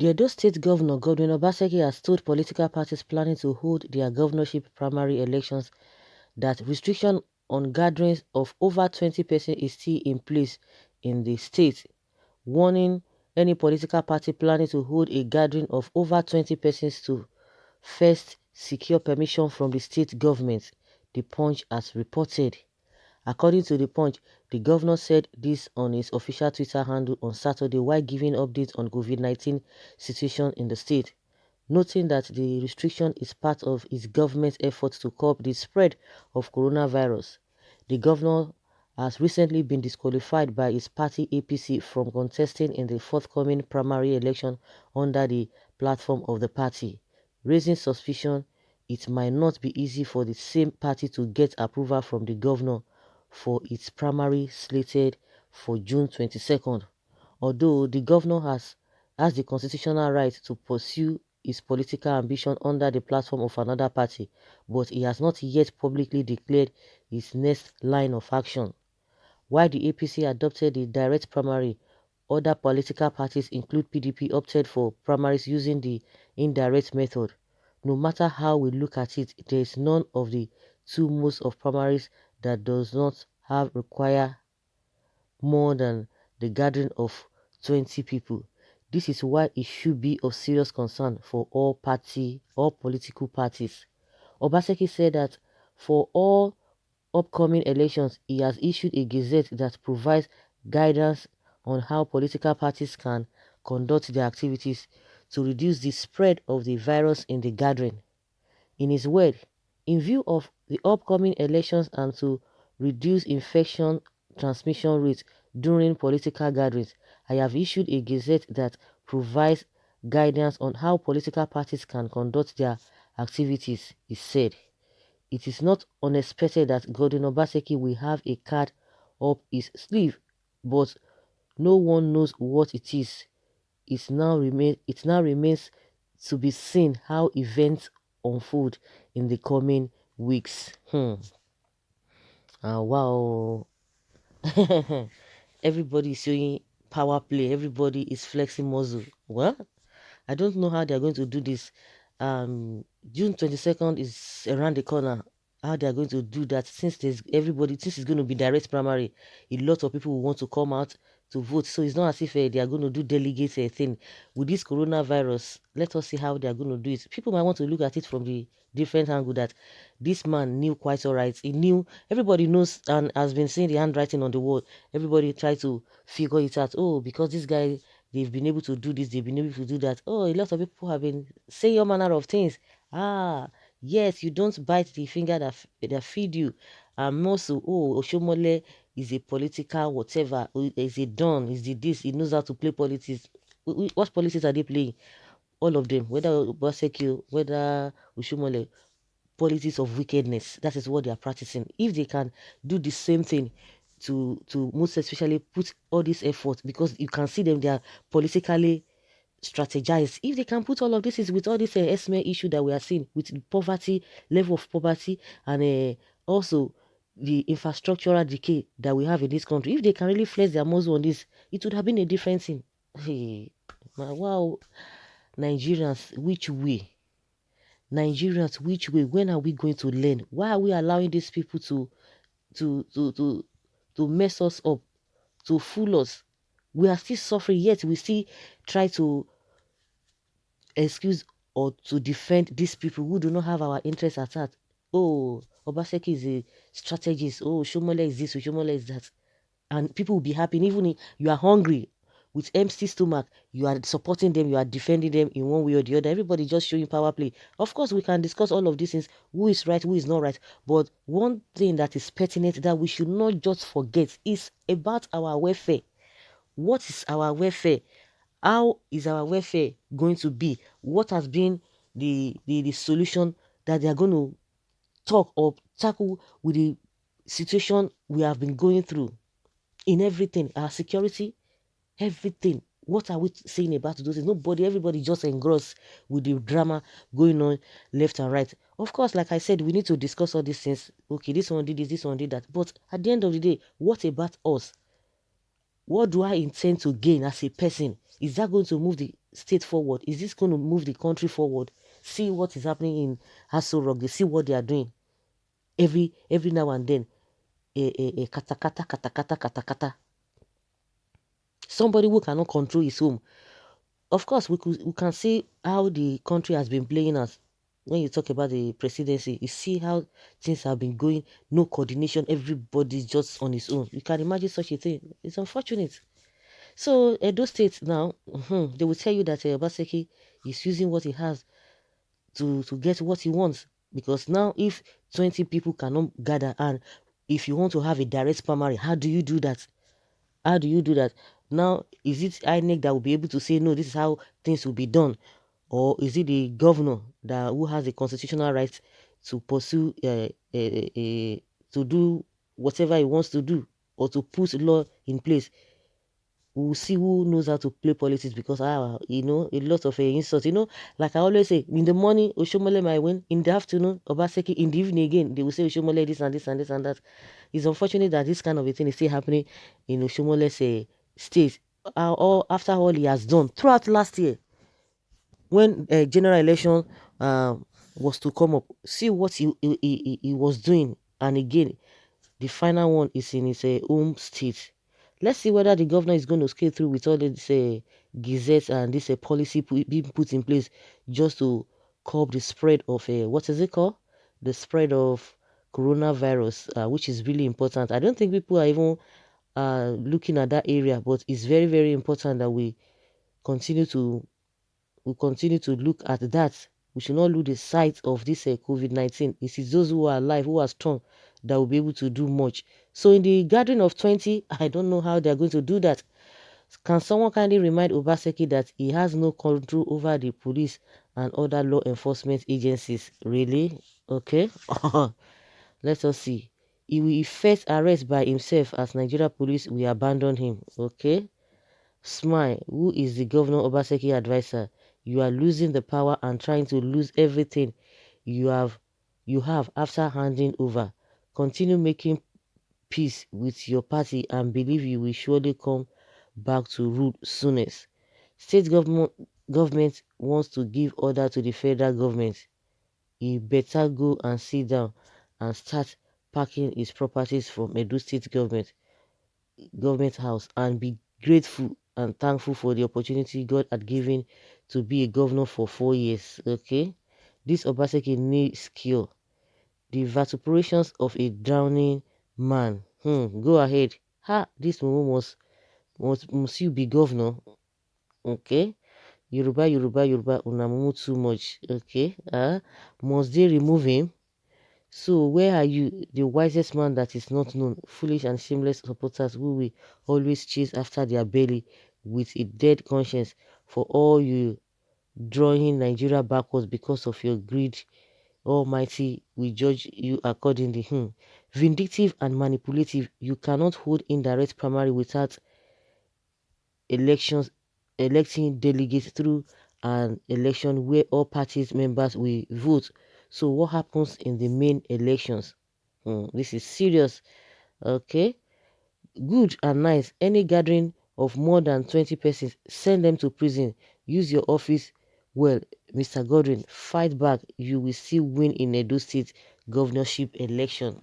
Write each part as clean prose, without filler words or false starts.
The Edo State Governor, Godwin Obaseki, has told political parties planning to hold their governorship primary elections that restriction on gatherings of over 20% is still in place in the state, warning any political party planning to hold a gathering of over 20 persons to first secure permission from the state government, the Punch has reported. According to the Punch, the governor said this on his official Twitter handle on Saturday while giving updates on COVID-19 situation in the state, noting that the restriction is part of his government's efforts to curb the spread of coronavirus. The governor has recently been disqualified by his party APC from contesting in the forthcoming primary election under the platform of the party, raising suspicion it might not be easy for the same party to get approval from the governor for its primary slated for June 22nd. Although the governor has the constitutional right to pursue his political ambition under the platform of another party, but he has not yet publicly declared his next line of action. While the APC adopted the direct primary, other political parties include PDP opted for primaries using the indirect method. No matter how we look at it, there is none of the two modes of primaries that does not require more than the gathering of 20 people. This is why it should be of serious concern for all political parties. Obaseki said that for all upcoming elections, he has issued a gazette that provides guidance on how political parties can conduct their activities to reduce the spread of the virus in the gathering. In his word, in view of the upcoming elections and to reduce infection transmission rates during political gatherings, I have issued a gazette that provides guidance on how political parties can conduct their activities, he said. It is not unexpected that Godwin Obaseki will have a card up his sleeve, but no one knows what it is. It now remains to be seen how events unfold in the coming weeks. Wow. Everybody is showing power play. Everybody is flexing muscle. Well, I don't know how they're going to do this. June 22nd is around the corner. How they're going to do that, since since it's going to be direct primary, a lot of people will want to come out to vote. So it's not as if they are going to do delegate a thing with this coronavirus. Let us see how they are going to do it. People might want to look at it from the different angle that this man knew quite all right. He knew, everybody knows and has been seeing the handwriting on the wall. Everybody tried to figure it out. Oh, because this guy, they've been able to do this, they've been able to do that. Oh, a lot of people have been saying all manner of things. Yes, you don't bite the finger that feed you. And also, oh, Oshiomole is a political whatever, is a don, is the this, he knows how to play politics. What politics are they playing? All of them, whether OBASEKI, whether Oshiomole, politics of wickedness. That is what they are practicing. If they can do the same thing to most especially put all this effort, because you can see them, they are politically strategize. If they can put all of this is with all this esme issue that we are seeing with poverty, level of poverty, and also the infrastructural decay that we have in this country, if they can really flex their muscle on this, it would have been a different thing. Hey, wow, Nigerians, which way? Nigerians, which way? When are we going to learn? Why are we allowing these people to to to to to mess us up, to fool us? We are still suffering, yet we still try to excuse or to defend these people who do not have our interests at heart. Oh, Obaseki is a strategist. Oh, Shomole is this, Shomole is that. And people will be happy. And even if you are hungry with empty stomach, you are supporting them, you are defending them in one way or the other. Everybody just showing power play. Of course, we can discuss all of these things, who is right, who is not right. But one thing that is pertinent that we should not just forget is about our welfare. What is our welfare? How is our welfare going to be? What has been the solution that they are going to talk or tackle with the situation we have been going through in everything, our security, everything? What are we saying about those things? Nobody, everybody just engrossed with the drama going on left and right. Of course, like I said, we need to discuss all these things. Okay, this one did this one did that. But at the end of the day, what about us? What do I intend to gain as a person Is that going to move the state forward? Is this going to move the country forward? See what is happening in Aso Rock. They see what they are doing every now and then. Katakata, katakata, katakata. Somebody who cannot control his home. Of course, we can see how the country has been playing us. When you talk about the presidency, you see how things have been going. No coordination. Everybody's just on his own. You can imagine such a thing. It's unfortunate. So Edo State now, they will tell you that OBASEKI is using what he has to get what he wants. Because now if 20 people cannot gather, and if you want to have a direct primary, how do you do that? How do you do that? Now, is it INEC that will be able to say, no, this is how things will be done? Or is it the governor that who has the constitutional right to pursue, to do whatever he wants to do, or to put law in place? We'll see who knows how to play politics, because a lot of insults. Like I always say, in the morning Oshiomole might win, in the afternoon OBASEKI, in the evening again they will say Oshiomole this and this and this and that. It's unfortunate that this kind of a thing is still happening in Oshiomole's state, or after all he has done throughout last year when general election was to come up. See what he was doing, and again the final one is in his home state. Let's see whether the governor is going to scale through with all this gazettes and this policy being put in place just to curb the spread of what is it called? The spread of coronavirus, which is really important. I don't think people are even looking at that area, but it's very, very important that continue to we continue to look at that. We should not lose the sight of this COVID-19. It is those who are alive, who are strong, that will be able to do much. So in the gathering of 20, I don't know how they are going to do that. Can someone kindly remind OBASEKI that he has no control over the police and other law enforcement agencies? Really? Okay. Let us see. He will first arrest by himself, as Nigeria police will abandon him. Okay. Smile, who is the Governor Obaseki advisor? You are losing the power and trying to lose everything you have after handing over. Continue making peace with your party and believe you will surely come back to rule soonest. State government wants to give order to the federal government. He better go and sit down and start packing his properties from Edo State government house, and be grateful and thankful for the opportunity God had given to be a governor for 4 years. Okay, this Obaseki needs cure. The vituperations of a drowning man. Go ahead. This woman must you be governor? Okay. Yoruba, Yoruba, Yoruba, unamumu too much. Okay. Must they remove him? So where are you, the wisest man that is not known, foolish and shameless supporters who will always chase after their belly with a dead conscience, for all you drawing Nigeria backwards because of your greed? Almighty will judge you accordingly. Vindictive and manipulative, you cannot hold indirect primary without elections electing delegates through an election where all parties members will vote. So what happens in the main elections? This is serious. Okay, good and nice. Any gathering of more than 20 persons, send them to prison. Use your office well, Mr. Godwin. Fight back, you will still win in Edo State governorship election.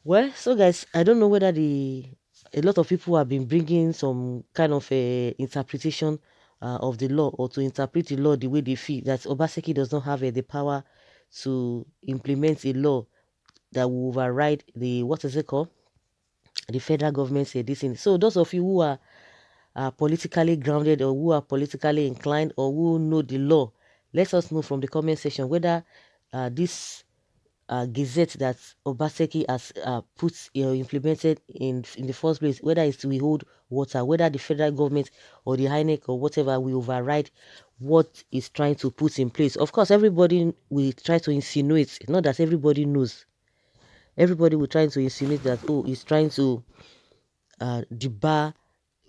Well, so guys, I don't know whether a lot of people have been bringing some kind of a interpretation of the law, or to interpret the law the way they feel, that Obaseki does not have the power to implement a law that will override the, what is it called, the federal government said this thing. So those of you who are politically grounded, or who are politically inclined, or who know the law, let us know from the comment section whether this gazette that Obaseki has implemented in the first place, whether it's to withhold water, whether the federal government or the INEC or whatever will override what is trying to put in place. Of course, everybody will try to insinuate, not that everybody knows. Everybody will try to insinuate that, oh, he's trying to debar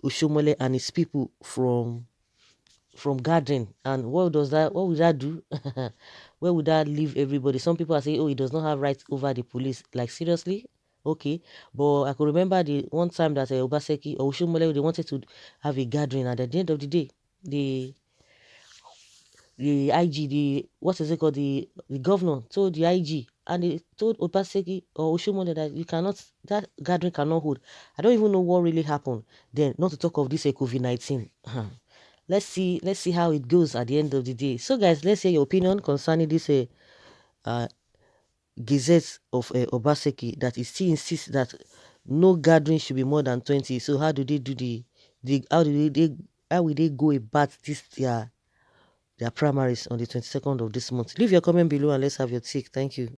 Oshiomole and his people from gathering. And what would that do? Where would that leave everybody? Some people are saying, oh, he does not have rights over the police. Like, seriously? Okay, but I could remember the one time that Obaseki or Oshiomole, they wanted to have a gathering, and at the end of the day, the IG, the what is it called, the governor told the IG, and they told Obaseki or Oshiomole that that gathering cannot hold. I don't even know what really happened then. Not to talk of this COVID-19. Let's see how it goes at the end of the day. So, guys, let's hear your opinion concerning this uh Gazette of Obaseki, that it still insists that no gathering should be more than 20. So how do they do the how will they go about this their primaries on the 22nd of this month? Leave your comment below and let's have your take. Thank you.